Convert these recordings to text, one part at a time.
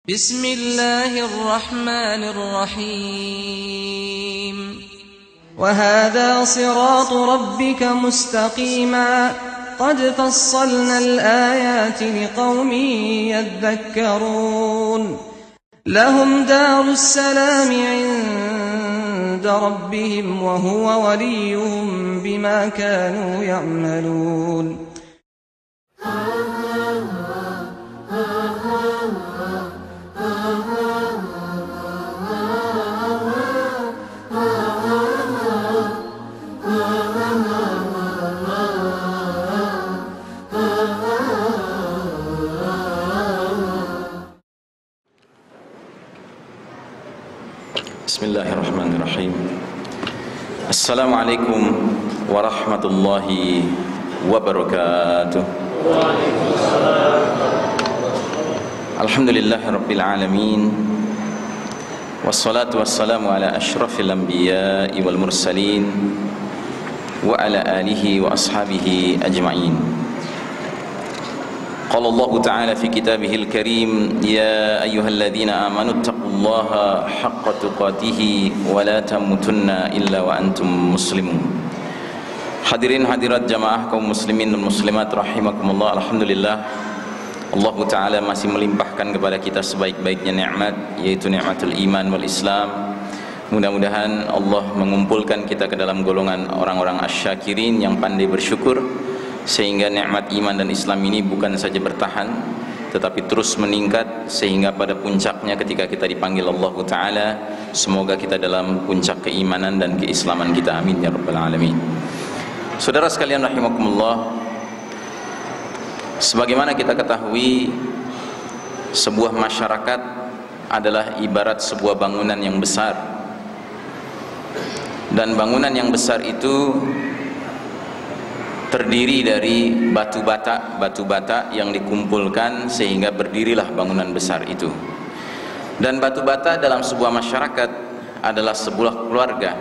بسم الله الرحمن الرحيم وهذا صراط ربك مستقيما قد فصلنا الآيات لقوم يذكرون لهم دار السلام عند ربهم وهو وليهم بما كانوا يعملون. Bismillahirrahmanirrahim. Assalamualaikum warahmatullahi wabarakatuh. Alhamdulillahirabbil alamin. Wassalatu wassalamu ala asyrafil anbiya'i wal mursalin wa ala alihi wa ashabihi ajma'in. Qala Allah Ta'ala fi kitabihil karim, ya ayyuhalladzina amanu taqullaha haqqa tuqatih wa la tamutunna illa wa antum muslimun. Hadirin hadirat jamaah kaum muslimin dan muslimat rahimakumullah. Alhamdulillah, Allah Ta'ala masih melimpahkan kepada kita sebaik-baiknya nikmat, yaitu nikmatul iman wal Islam. Mudah-mudahan Allah mengumpulkan kita ke dalam golongan orang-orang asyakirin yang pandai bersyukur, sehingga nikmat iman dan Islam ini bukan saja bertahan tetapi terus meningkat, sehingga pada puncaknya ketika kita dipanggil Allah Ta'ala, semoga kita dalam puncak keimanan dan keislaman kita, amin ya rabbal alamin. Saudara sekalian rahimakumullah, sebagaimana kita ketahui, sebuah masyarakat adalah ibarat sebuah bangunan yang besar, dan bangunan yang besar itu terdiri dari batu-bata yang dikumpulkan sehingga berdirilah bangunan besar itu. Dan batu-bata dalam sebuah masyarakat adalah sebuah keluarga.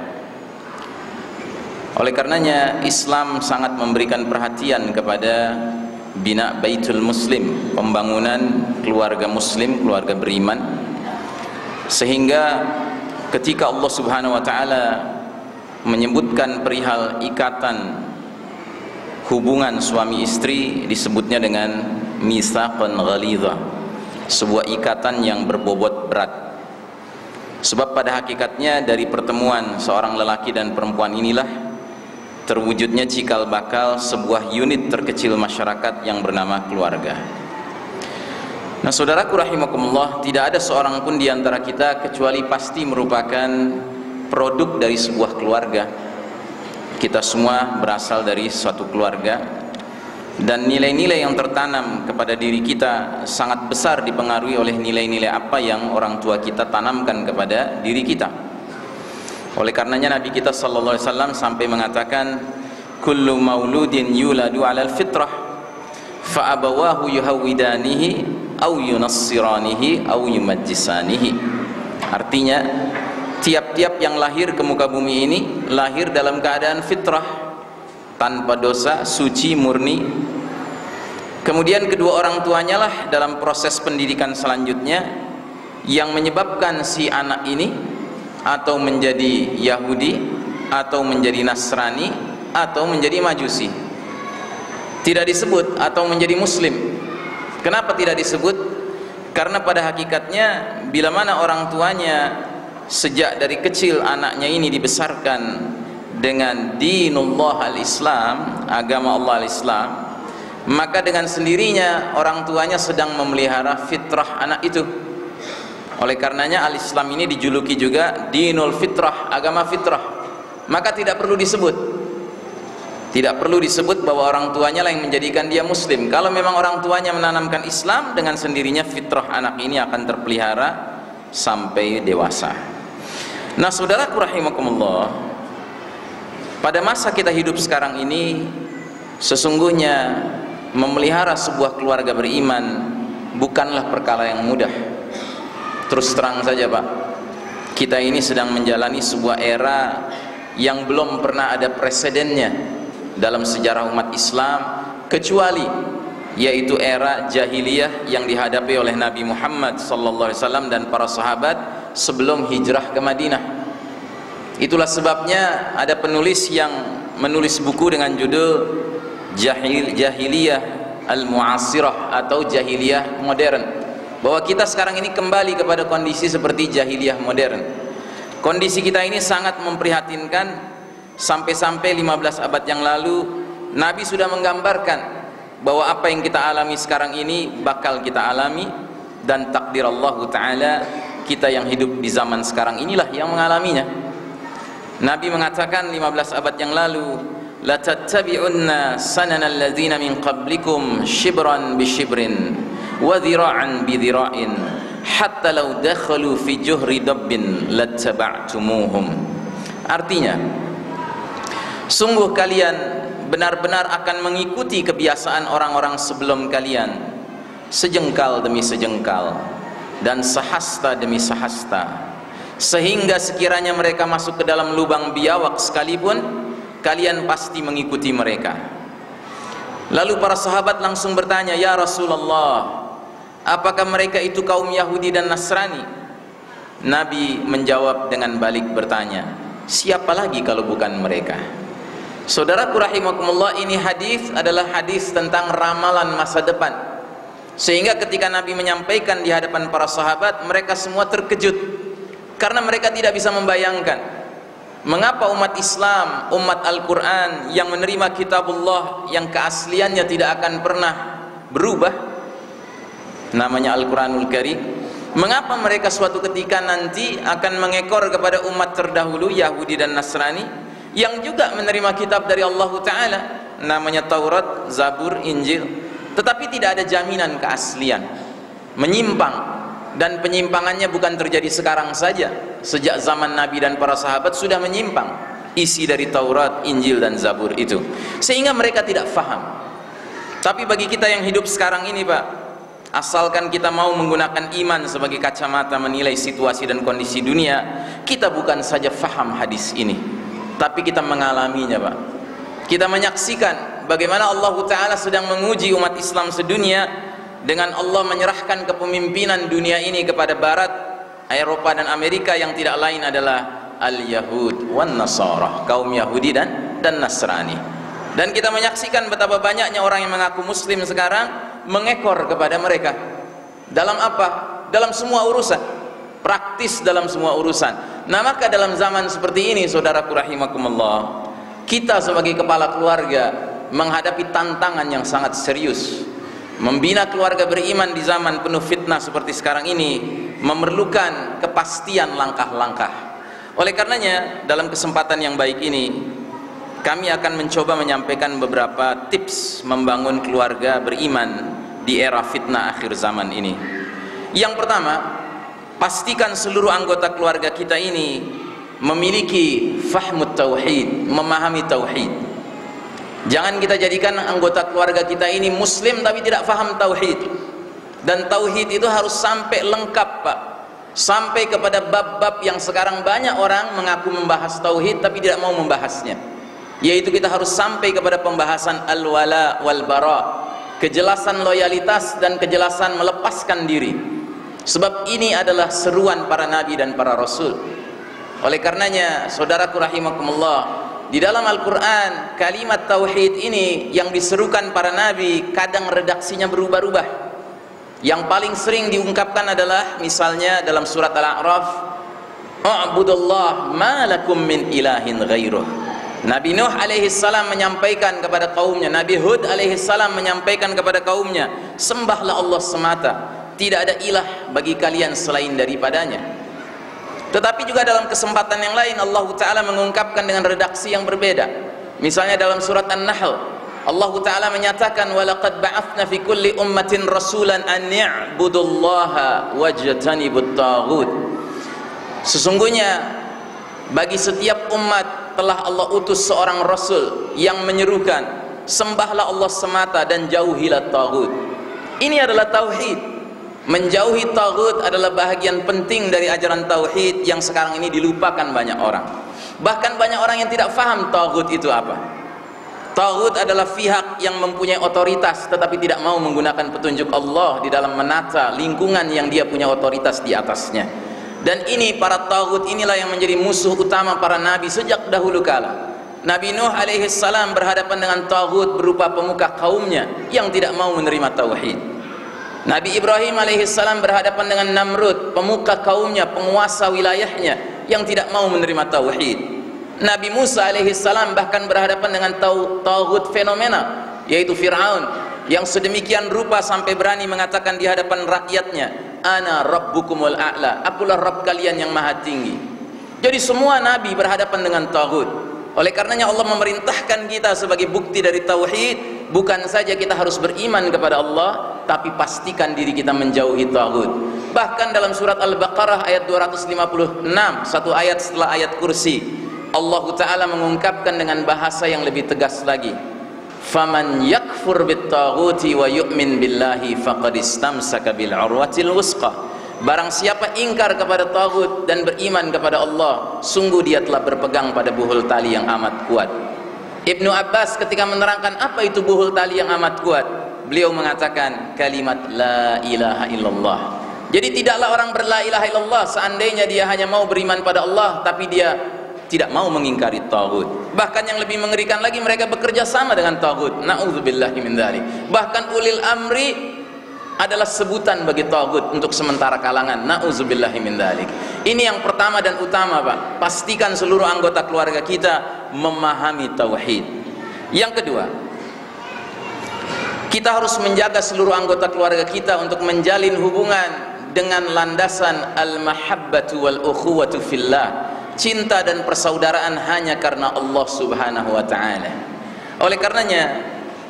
Oleh karenanya Islam sangat memberikan perhatian kepada bina Baitul Muslim, pembangunan keluarga muslim, keluarga beriman, sehingga ketika Allah Subhanahu wa taala menyebutkan perihal ikatan hubungan suami istri, disebutnya dengan mitsaqan ghalidha, sebuah ikatan yang berbobot berat. Sebab pada hakikatnya dari pertemuan seorang lelaki dan perempuan inilah terwujudnya cikal bakal sebuah unit terkecil masyarakat yang bernama keluarga. Nah, saudaraku rahimakumullah, tidak ada seorang pun di antara kita kecuali pasti merupakan produk dari sebuah keluarga. Kita semua berasal dari suatu keluarga, dan nilai-nilai yang tertanam kepada diri kita sangat besar dipengaruhi oleh nilai-nilai apa yang orang tua kita tanamkan kepada diri kita. Oleh karenanya Nabi kita sallallahu alaihi wasallam sampai mengatakan, kullu mauludin yuladu 'alal fitrah fa abawahu yuhawwidanihi aw yunassiranihi aw yumajjisanihi. Artinya, tiap-tiap yang lahir ke muka bumi ini lahir dalam keadaan fitrah, tanpa dosa, suci, murni. Kemudian kedua orang tuanya lah dalam proses pendidikan selanjutnya yang menyebabkan si anak ini atau menjadi Yahudi, atau menjadi Nasrani, atau menjadi Majusi. Tidak disebut atau menjadi Muslim. Kenapa tidak disebut? Karena pada hakikatnya bila mana orang tuanya sejak dari kecil anaknya ini dibesarkan dengan dinullah al-Islam, agama Allah al-Islam, maka dengan sendirinya orang tuanya sedang memelihara fitrah anak itu. Oleh karenanya al-Islam ini dijuluki juga dinul fitrah, agama fitrah. Maka tidak perlu disebut bahwa orang tuanya lah yang menjadikan dia muslim. Kalau memang orang tuanya menanamkan Islam, dengan sendirinya fitrah anak ini akan terpelihara sampai dewasa. Nah, saudaraku rahimakumullah, pada masa kita hidup sekarang ini, sesungguhnya memelihara sebuah keluarga beriman bukanlah perkara yang mudah. Terus terang saja Pak, kita ini sedang menjalani sebuah era yang belum pernah ada presidennya dalam sejarah umat Islam, kecuali yaitu era jahiliyah yang dihadapi oleh Nabi Muhammad SAW dan para sahabat sebelum hijrah ke Madinah. Itulah sebabnya ada penulis yang menulis buku dengan judul Jahiliyah Al-Mu'asirah atau Jahiliyah Modern, bahwa kita sekarang ini kembali kepada kondisi seperti jahiliyah modern. Kondisi kita ini sangat memprihatinkan, sampai-sampai 15 abad yang lalu Nabi sudah menggambarkan bahwa apa yang kita alami sekarang ini bakal kita alami, dan takdir Allah Ta'ala kita yang hidup di zaman sekarang inilah yang mengalaminya. Nabi mengatakan 15 abad yang lalu, la tattabi'unna sanana alladzina min qablikum shibran bi shibrin wa dhira'an bi dhira'in hatta law dakhalu fi juhri dabbin lattaba'tumuhum. Artinya, sungguh kalian benar-benar akan mengikuti kebiasaan orang-orang sebelum kalian, sejengkal demi sejengkal dan sehasta demi sehasta, sehingga sekiranya mereka masuk ke dalam lubang biawak sekalipun, kalian pasti mengikuti mereka. Lalu para sahabat langsung bertanya, ya Rasulullah, apakah mereka itu kaum Yahudi dan Nasrani? Nabi menjawab dengan balik bertanya, siapa lagi kalau bukan mereka? Saudaraku rahimakumullah, ini hadis adalah hadis tentang ramalan masa depan, sehingga ketika Nabi menyampaikan di hadapan para sahabat, mereka semua terkejut karena mereka tidak bisa membayangkan mengapa umat Islam, umat Al-Quran yang menerima kitabullah yang keasliannya tidak akan pernah berubah, namanya Al-Quranul Karim, mengapa mereka suatu ketika nanti akan mengekor kepada umat terdahulu Yahudi dan Nasrani yang juga menerima kitab dari Allah Ta'ala, namanya Taurat, Zabur, Injil, tetapi tidak ada jaminan keaslian, menyimpang. Dan penyimpangannya bukan terjadi sekarang saja, sejak zaman Nabi dan para sahabat sudah menyimpang isi dari Taurat, Injil dan Zabur itu, sehingga mereka tidak faham. Tapi bagi kita yang hidup sekarang ini Pak, asalkan kita mau menggunakan iman sebagai kacamata menilai situasi dan kondisi dunia, kita bukan saja faham hadis ini, tapi kita mengalaminya Pak. Kita menyaksikan bagaimana Allah Ta'ala sedang menguji umat Islam sedunia dengan Allah menyerahkan kepemimpinan dunia ini kepada Barat, Eropa dan Amerika yang tidak lain adalah Al-Yahud wan Nasara, kaum Yahudi dan Nasrani. Dan kita menyaksikan betapa banyaknya orang yang mengaku Muslim sekarang mengekor kepada mereka. Dalam apa? Dalam semua urusan, praktis dalam semua urusan. Nah maka dalam zaman seperti ini saudaraku rahimakumullah, kita sebagai kepala keluarga menghadapi tantangan yang sangat serius. Membina keluarga beriman di zaman penuh fitnah seperti sekarang ini memerlukan kepastian langkah-langkah. Oleh karenanya dalam kesempatan yang baik ini kami akan mencoba menyampaikan beberapa tips membangun keluarga beriman di era fitnah akhir zaman ini. Yang pertama, pastikan seluruh anggota keluarga kita ini memiliki fahmut tauhid, memahami tauhid. Jangan kita jadikan anggota keluarga kita ini Muslim tapi tidak faham tauhid. Dan tauhid itu harus sampai lengkap Pak, sampai kepada bab-bab yang sekarang banyak orang mengaku membahas tauhid tapi tidak mau membahasnya, yaitu kita harus sampai kepada pembahasan al-wala wal bara, kejelasan loyalitas dan kejelasan melepaskan diri. Sebab ini adalah seruan para nabi dan para rasul. Oleh karenanya saudaraku rahimakumullah, di dalam Al-Quran kalimat tauhid ini yang diserukan para nabi kadang redaksinya berubah-ubah. Yang paling sering diungkapkan adalah misalnya dalam surat Al-A'raf, "A'budullah ma lakum min ilahin ghairuh." Nabi Nuh alaihi salam menyampaikan kepada kaumnya, Nabi Hud alaihi salam menyampaikan kepada kaumnya, sembahlah Allah semata, tidak ada ilah bagi kalian selain daripadanya. Tetapi juga dalam kesempatan yang lain Allah Ta'ala mengungkapkan dengan redaksi yang berbeda. Misalnya dalam surat An-Nahl, Allah Ta'ala menyatakan, وَلَقَدْ بَعَثْنَا فِي كُلِّ أُمَّةٍ رَسُولًا أَنْ يَعْبُدُوا اللَّهَ وَاجْتَنِبُوا الطَّاغُوتَ. Sesungguhnya bagi setiap umat telah Allah utus seorang Rasul yang menyerukan, sembahlah Allah semata dan jauhilah taghut. Ini adalah tauhid. Menjauhi taghut adalah bahagian penting dari ajaran tauhid yang sekarang ini dilupakan banyak orang. Bahkan banyak orang yang tidak faham taghut itu apa. Taghut adalah pihak yang mempunyai otoritas tetapi tidak mau menggunakan petunjuk Allah di dalam menata lingkungan yang dia punya otoritas di atasnya. Dan ini para taghut inilah yang menjadi musuh utama para nabi sejak dahulu kala. Nabi Nuh alaihi salam berhadapan dengan taghut berupa pemuka kaumnya yang tidak mau menerima tauhid. Nabi Ibrahim alaihi salam berhadapan dengan Namrud, pemuka kaumnya, penguasa wilayahnya yang tidak mau menerima tauhid. Nabi Musa alaihi salam bahkan berhadapan dengan taghut fenomena, yaitu Fir'aun, yang sedemikian rupa sampai berani mengatakan di hadapan rakyatnya, ana rabbukumul a'la, akulah Rabb kalian yang maha tinggi. Jadi semua nabi berhadapan dengan taghut. Oleh karenanya Allah memerintahkan kita sebagai bukti dari tauhid, bukan saja kita harus beriman kepada Allah, tapi pastikan diri kita menjauhi taghut. Bahkan dalam surat Al-Baqarah ayat 256, satu ayat setelah ayat kursi, Allah Ta'ala mengungkapkan dengan bahasa yang lebih tegas lagi, faman yakfur bit-taghuti wa yu'min billahi faqad istamsaka bil urwatil wusqa. Barang siapa ingkar kepada taghut dan beriman kepada Allah, sungguh dia telah berpegang pada buhul tali yang amat kuat. Ibnu Abbas ketika menerangkan apa itu buhul tali yang amat kuat, beliau mengatakan kalimat la ilaha illallah. Jadi tidaklah orang berla ilaha illallah seandainya dia hanya mau beriman pada Allah tapi dia tidak mau mengingkari taghut. Bahkan yang lebih mengerikan lagi, mereka bekerja sama dengan taghut. Na'udzubillahi min dzalik. Bahkan ulil amri adalah sebutan bagi taghut untuk sementara kalangan. Na'udzubillahi min dzalik. Ini yang pertama dan utama, Pak. Pastikan seluruh anggota keluarga kita memahami tauhid. Yang kedua, kita harus menjaga seluruh anggota keluarga kita untuk menjalin hubungan dengan landasan al-mahabbatu wal ukhuwatu fillah. Cinta dan persaudaraan hanya karena Allah Subhanahu wa ta'ala. Oleh karenanya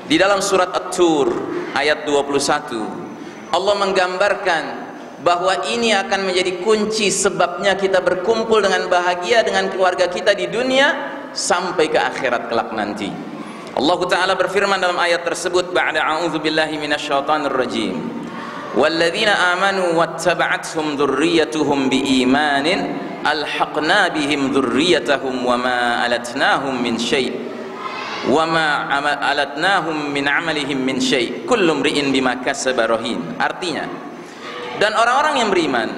di dalam surat At-Tur ayat 21 Allah menggambarkan bahwa ini akan menjadi kunci sebabnya kita berkumpul dengan bahagia dengan keluarga kita di dunia sampai ke akhirat kelak nanti. Allah Ta'ala berfirman dalam ayat tersebut, ba'da a'udzu billahi minasyaitonir rajim, walladzina amanu wattaba'athum dzurriyyatuhum biimanin alhaqna bihim dzurriyyatahum wama alatnahum min syai' wama alatnahum min amalihim min syai' kullu imri'in bima kasaba rahin. Artinya, dan orang-orang yang beriman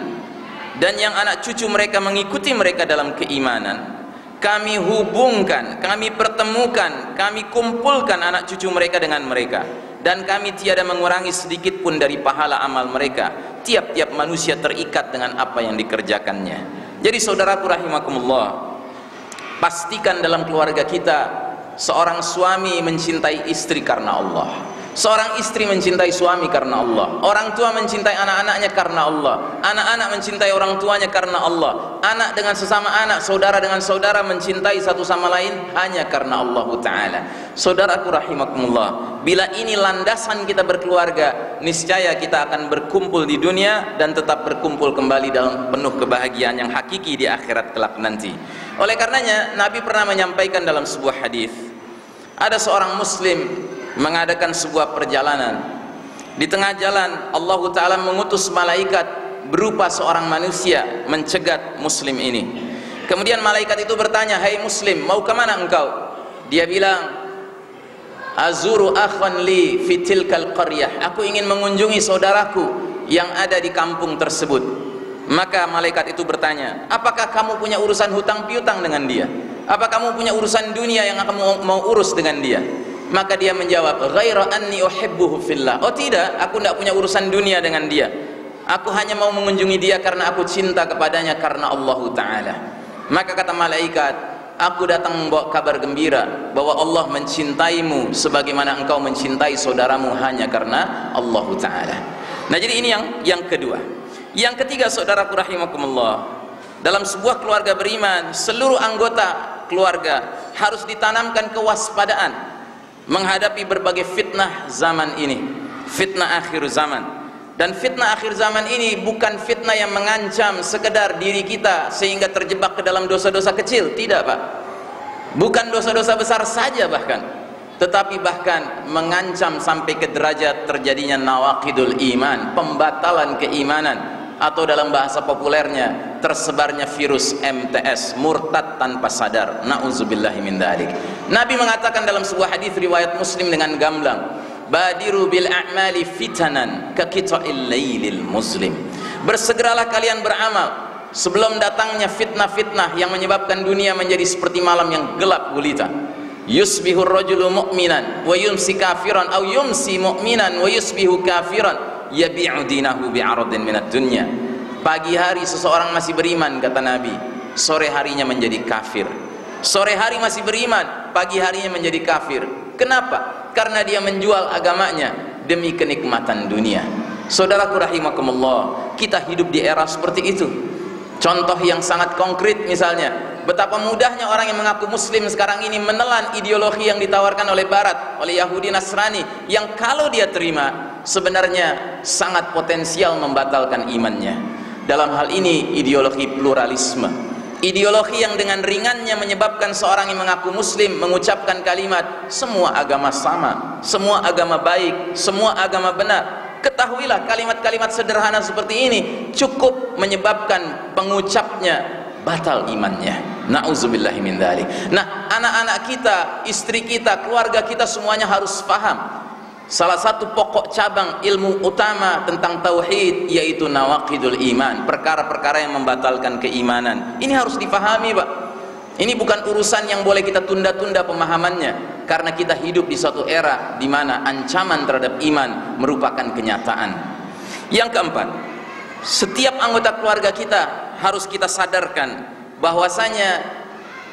dan yang anak cucu mereka mengikuti mereka dalam keimanan, kami hubungkan, kami pertemukan, kami kumpulkan anak cucu mereka dengan mereka, dan kami tiada mengurangi sedikit pun dari pahala amal mereka. Tiap-tiap manusia terikat dengan apa yang dikerjakannya. Jadi saudaraku rahimakumullah, pastikan dalam keluarga kita seorang suami mencintai istri karena Allah, seorang istri mencintai suami karena Allah, orang tua mencintai anak-anaknya karena Allah, anak-anak mencintai orang tuanya karena Allah, anak dengan sesama anak, saudara dengan saudara mencintai satu sama lain hanya karena Allah Ta'ala. Saudaraku rahimakumullah, bila ini landasan kita berkeluarga, niscaya kita akan berkumpul di dunia dan tetap berkumpul kembali dalam penuh kebahagiaan yang hakiki di akhirat kelak nanti. Oleh karenanya Nabi pernah menyampaikan dalam sebuah hadis, ada seorang muslim mengadakan sebuah perjalanan. Di tengah jalan Allah Ta'ala mengutus malaikat berupa seorang manusia mencegat muslim ini. Kemudian malaikat itu bertanya, "Hai muslim, mau kemana engkau?" Dia bilang, "Azuru akhan li fi tilkal qaryah." Aku ingin mengunjungi saudaraku yang ada di kampung tersebut. Maka malaikat itu bertanya, "Apakah kamu punya urusan hutang piutang dengan dia? Apa kamu punya urusan dunia yang kamu mau urus dengan dia?" Maka dia menjawab, "Ghaira anni uhibbuhu fillah." Oh tidak, aku tidak punya urusan dunia dengan dia. Aku hanya mau mengunjungi dia karena aku cinta kepadanya karena Allah Ta'ala. Maka kata malaikat, "Aku datang membawa kabar gembira bahwa Allah mencintaimu sebagaimana engkau mencintai saudaramu hanya karena Allah Ta'ala." Nah, jadi ini yang kedua. Yang ketiga, saudaraku rahimakumullah, dalam sebuah keluarga beriman, seluruh anggota keluarga harus ditanamkan kewaspadaan menghadapi berbagai fitnah zaman ini, fitnah akhir zaman. Dan fitnah akhir zaman ini bukan fitnah yang mengancam sekedar diri kita sehingga terjebak ke dalam dosa-dosa kecil, tidak Pak. Bukan dosa-dosa besar saja bahkan, tetapi bahkan mengancam sampai ke derajat terjadinya nawaqidul iman, pembatalan keimanan, atau dalam bahasa populernya tersebarnya virus MTS, murtad tanpa sadar. Na'udzubillahi min dzalik. Nabi mengatakan dalam sebuah hadis riwayat Muslim dengan gamblang, badiru bil a'mali fitanan ka qita'il lailil muslim. Bersegeralah kalian beramal sebelum datangnya fitnah-fitnah yang menyebabkan dunia menjadi seperti malam yang gelap gulita. Yusbihur rajulu mu'minan wa yumsi kafiran, aw yumsi mu'minan wa yusbihu kafiran, yabi'u dinahu bi'aradin minad dunya. Pagi hari seseorang masih beriman, kata Nabi, sore harinya menjadi kafir. Sore hari masih beriman, pagi harinya menjadi kafir. Kenapa? Karena dia menjual agamanya demi kenikmatan dunia. Saudaraku rahimakumullah, kita hidup di era seperti itu. Contoh yang sangat konkret misalnya, betapa mudahnya orang yang mengaku muslim sekarang ini menelan ideologi yang ditawarkan oleh barat, oleh Yahudi Nasrani, yang kalau dia terima sebenarnya sangat potensial membatalkan imannya. Dalam hal ini ideologi pluralisme, ideologi yang dengan ringannya menyebabkan seorang yang mengaku muslim mengucapkan kalimat semua agama sama, semua agama baik, semua agama benar. Ketahuilah kalimat-kalimat sederhana seperti ini cukup menyebabkan pengucapnya batal imannya. Na'udzubillahi min dzalik. Nah, anak-anak kita, istri kita, keluarga kita semuanya harus paham salah satu pokok cabang ilmu utama tentang tauhid yaitu nawaqidul iman, perkara-perkara yang membatalkan keimanan. Ini harus dipahami, Pak. Ini bukan urusan yang boleh kita tunda-tunda pemahamannya, karena kita hidup di suatu era di mana ancaman terhadap iman merupakan kenyataan. Yang keempat, setiap anggota keluarga kita harus kita sadarkan bahwasanya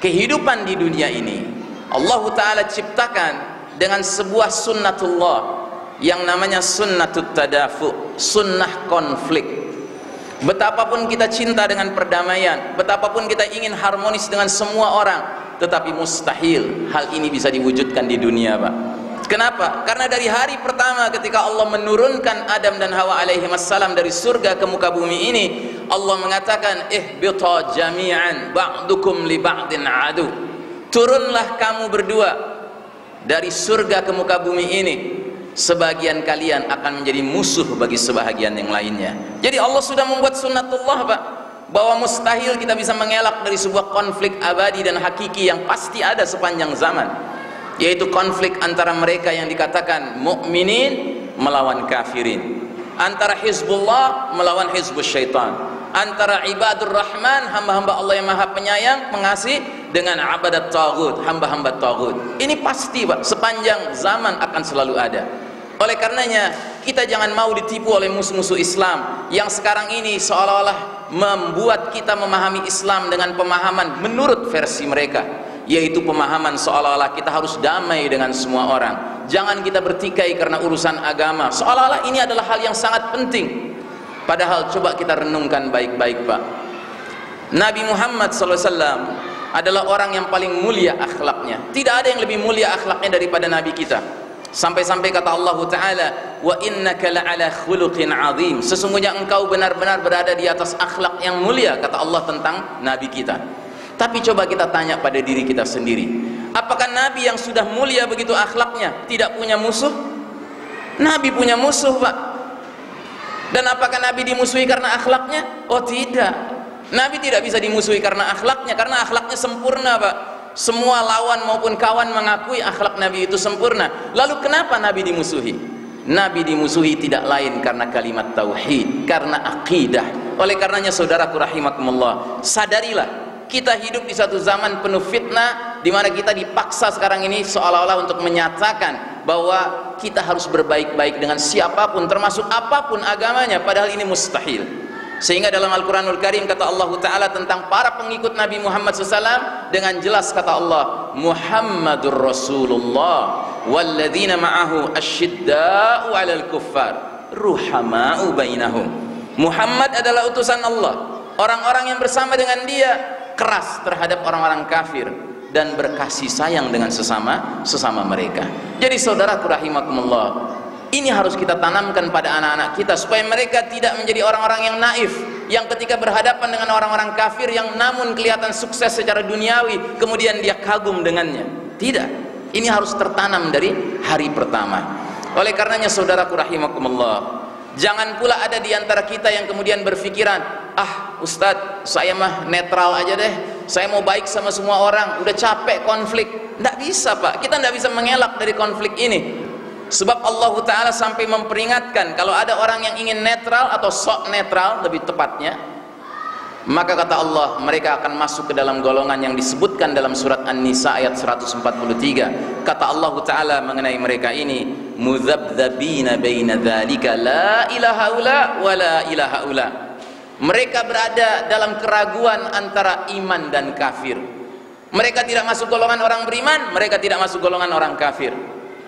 kehidupan di dunia ini Allah Ta'ala ciptakan dengan sebuah sunnatullah yang namanya sunnatut tadafu, sunnah konflik. Betapapun kita cinta dengan perdamaian, betapapun kita ingin harmonis dengan semua orang, tetapi mustahil hal ini bisa diwujudkan di dunia, Pak. Kenapa? Karena dari hari pertama ketika Allah menurunkan Adam dan Hawa alaihi wassalam dari surga ke muka bumi ini, Allah mengatakan ihbita jami'an ba'dukum li ba'din adu. Turunlah kamu berdua dari surga ke muka bumi ini, sebagian kalian akan menjadi musuh bagi sebahagian yang lainnya. Jadi Allah sudah membuat sunnatullah, Pak, bahwa mustahil kita bisa mengelak dari sebuah konflik abadi dan hakiki yang pasti ada sepanjang zaman, yaitu konflik antara mereka yang dikatakan mukminin melawan kafirin, antara Hizbullah melawan Hizbus Syaitan, antara ibadur rahman, hamba-hamba Allah yang maha penyayang pengasih, dengan abadat taghut, hamba-hamba taghut. Ini pasti, Pak, sepanjang zaman akan selalu ada. Oleh karenanya kita jangan mau ditipu oleh musuh-musuh Islam yang sekarang ini seolah-olah membuat kita memahami Islam dengan pemahaman menurut versi mereka, yaitu pemahaman seolah-olah kita harus damai dengan semua orang. Jangan kita bertikai karena urusan agama, seolah-olah ini adalah hal yang sangat penting. Padahal coba kita renungkan baik-baik, Pak. Nabi Muhammad SAW adalah orang yang paling mulia akhlaknya. Tidak ada yang lebih mulia akhlaknya daripada Nabi kita. Sampai-sampai kata Allah Ta'ala, wa innaka la'ala khuluqin azim. Sesungguhnya engkau benar-benar berada di atas akhlak yang mulia, kata Allah tentang Nabi kita. Tapi coba kita tanya pada diri kita sendiri, apakah Nabi yang sudah mulia begitu akhlaknya tidak punya musuh? Nabi punya musuh, Pak. Dan apakah Nabi dimusuhi karena akhlaknya? Oh tidak. Nabi tidak bisa dimusuhi karena akhlaknya sempurna, Pak. Semua lawan maupun kawan mengakui akhlak Nabi itu sempurna. Lalu kenapa Nabi dimusuhi? Nabi dimusuhi tidak lain karena kalimat tauhid, karena akidah. Oleh karenanya saudaraku rahimakumullah, sadarilah kita hidup di satu zaman penuh fitnah, di mana kita dipaksa sekarang ini seolah-olah untuk menyatakan bahwa kita harus berbaik-baik dengan siapapun, termasuk apapun agamanya, padahal ini mustahil. Sehingga dalam Al-Quranul Karim kata Allah Ta'ala tentang para pengikut Nabi Muhammad SAW, dengan jelas kata Allah, Muhammadur Rasulullah walladzina ma'ahu asyidda'u 'alal kuffar ruhama'u bainahum. Muhammad adalah utusan Allah, orang-orang yang bersama dengan dia keras terhadap orang-orang kafir dan berkasih sayang dengan sesama mereka. Jadi saudaraku rahimakumullah, ini harus kita tanamkan pada anak-anak kita supaya mereka tidak menjadi orang-orang yang naif, yang ketika berhadapan dengan orang-orang kafir yang namun kelihatan sukses secara duniawi, kemudian dia kagum dengannya. Tidak. Ini harus tertanam dari hari pertama. Oleh karenanya saudaraku rahimakumullah, jangan pula ada di antara kita yang kemudian berpikiran, ah Ustadz, saya mah netral aja deh, saya mau baik sama semua orang, udah capek konflik. Tidak bisa Pak, kita tidak bisa mengelak dari konflik ini. Sebab Allah Ta'ala sampai memperingatkan, kalau ada orang yang ingin netral atau sok netral lebih tepatnya, maka kata Allah, mereka akan masuk ke dalam golongan yang disebutkan dalam surat An-Nisa ayat 143. Kata Allah Ta'ala mengenai mereka ini, mudzabdzabina baina dzalika la ilaha illa wa la ilaha illa. Mereka berada dalam keraguan antara iman dan kafir. Mereka tidak masuk golongan orang beriman, mereka tidak masuk golongan orang kafir.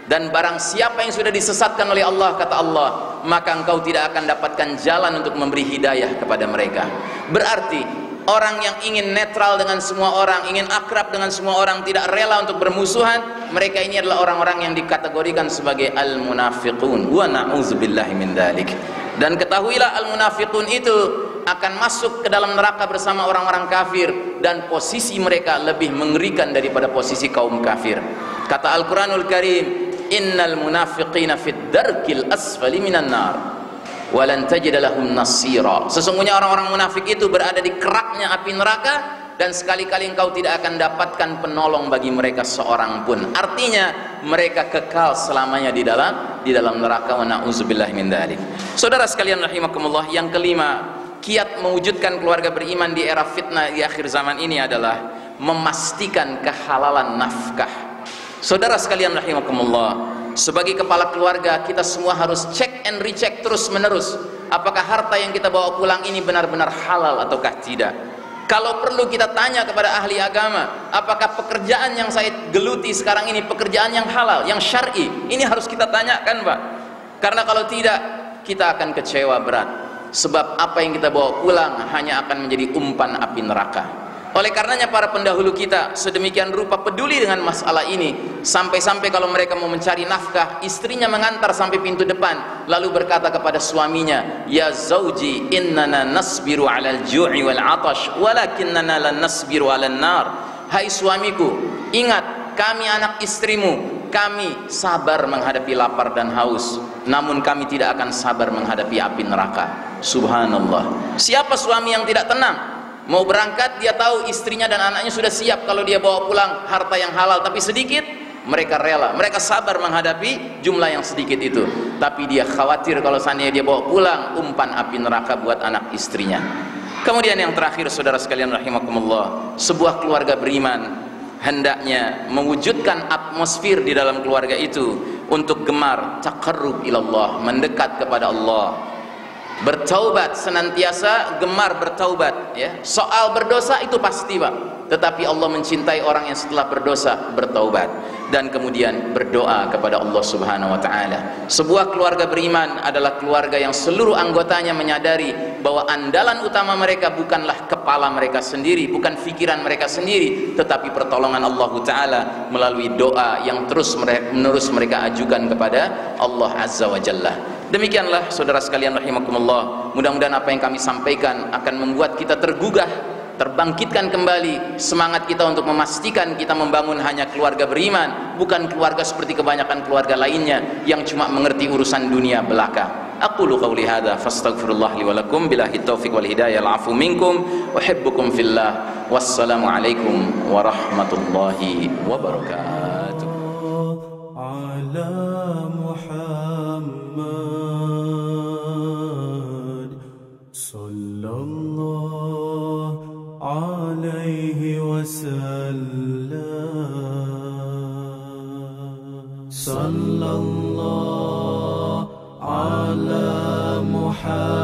Dan barang siapa yang sudah disesatkan oleh Allah, kata Allah, maka engkau tidak akan dapatkan jalan untuk memberi hidayah kepada mereka. Berarti orang yang ingin netral dengan semua orang, ingin akrab dengan semua orang, tidak rela untuk bermusuhan, mereka ini adalah orang-orang yang dikategorikan sebagai al-munafiqun. Wa na'udzubillahi min dzalik. Dan ketahuilah al-munafiqun itu akan masuk ke dalam neraka bersama orang-orang kafir, dan posisi mereka lebih mengerikan daripada posisi kaum kafir. Kata Al-Quranul Karim, innal munafiqina fid darkil asfali minan nar walan tajid lahum nasira. Sesungguhnya orang-orang munafik itu berada di keraknya api neraka, dan sekali-kali engkau tidak akan dapatkan penolong bagi mereka seorang pun. Artinya mereka kekal selamanya di dalam neraka. Wa na'udzubillahi min dzalik. Saudara sekalian rahimakumullah, yang kelima, kiat mewujudkan keluarga beriman di era fitnah di akhir zaman ini adalah memastikan kehalalan nafkah. Saudara sekalian rahimakumullah, sebagai kepala keluarga kita semua harus cek and recheck terus menerus, apakah harta yang kita bawa pulang ini benar-benar halal ataukah tidak. Kalau perlu kita tanya kepada ahli agama, apakah pekerjaan yang saya geluti sekarang ini pekerjaan yang halal, yang syar'i. Ini harus kita tanyakan Pak, karena kalau tidak kita akan kecewa berat. Sebab apa yang kita bawa pulang hanya akan menjadi umpan api neraka. Oleh karenanya para pendahulu kita sedemikian rupa peduli dengan masalah ini, sampai-sampai kalau mereka mau mencari nafkah, istrinya mengantar sampai pintu depan, lalu berkata kepada suaminya, ya zauji innana nasbiru alal ju'i wal atash walakinnana lan nasbiru alan nar. Hai suamiku, ingat kami anak istrimu, kami sabar menghadapi lapar dan haus, namun kami tidak akan sabar menghadapi api neraka. Subhanallah. Siapa suami yang tidak tenang? Mau berangkat, dia tahu istrinya dan anaknya sudah siap kalau dia bawa pulang harta yang halal tapi sedikit, mereka rela, mereka sabar menghadapi jumlah yang sedikit itu. Tapi dia khawatir kalau seandainya dia bawa pulang umpan api neraka buat anak istrinya. Kemudian yang terakhir saudara sekalian rahimakumullah, sebuah keluarga beriman hendaknya mewujudkan atmosfer di dalam keluarga itu untuk gemar taqarrub ilallah, mendekat kepada Allah, bertaubat, senantiasa gemar bertaubat ya. Soal berdosa itu pasti Pak, tetapi Allah mencintai orang yang setelah berdosa bertaubat dan kemudian berdoa kepada Allah Subhanahu wa taala. Sebuah keluarga beriman adalah keluarga yang seluruh anggotanya menyadari bahwa andalan utama mereka bukanlah kepala mereka sendiri, bukan pikiran mereka sendiri, tetapi pertolongan Allah taala melalui doa yang terus menerus mereka ajukan kepada Allah Azza wa Jalla. Demikianlah saudara sekalian rahimakumullah, mudah-mudahan apa yang kami sampaikan akan membuat kita tergugah, terbangkitkan kembali semangat kita untuk memastikan kita membangun hanya keluarga beriman, bukan keluarga seperti kebanyakan keluarga lainnya yang cuma mengerti urusan dunia belaka. Aqulu qawli hadza fastaghfirullah li wa lakum billahi taufiq wal hidayah al afu minkum uhibbukum fillah. Wassalamu alaikum warahmatullahi wabarakatuh. Ala Muhammad sallallahu alaihi wasallam. Sallallahu ala Muhammad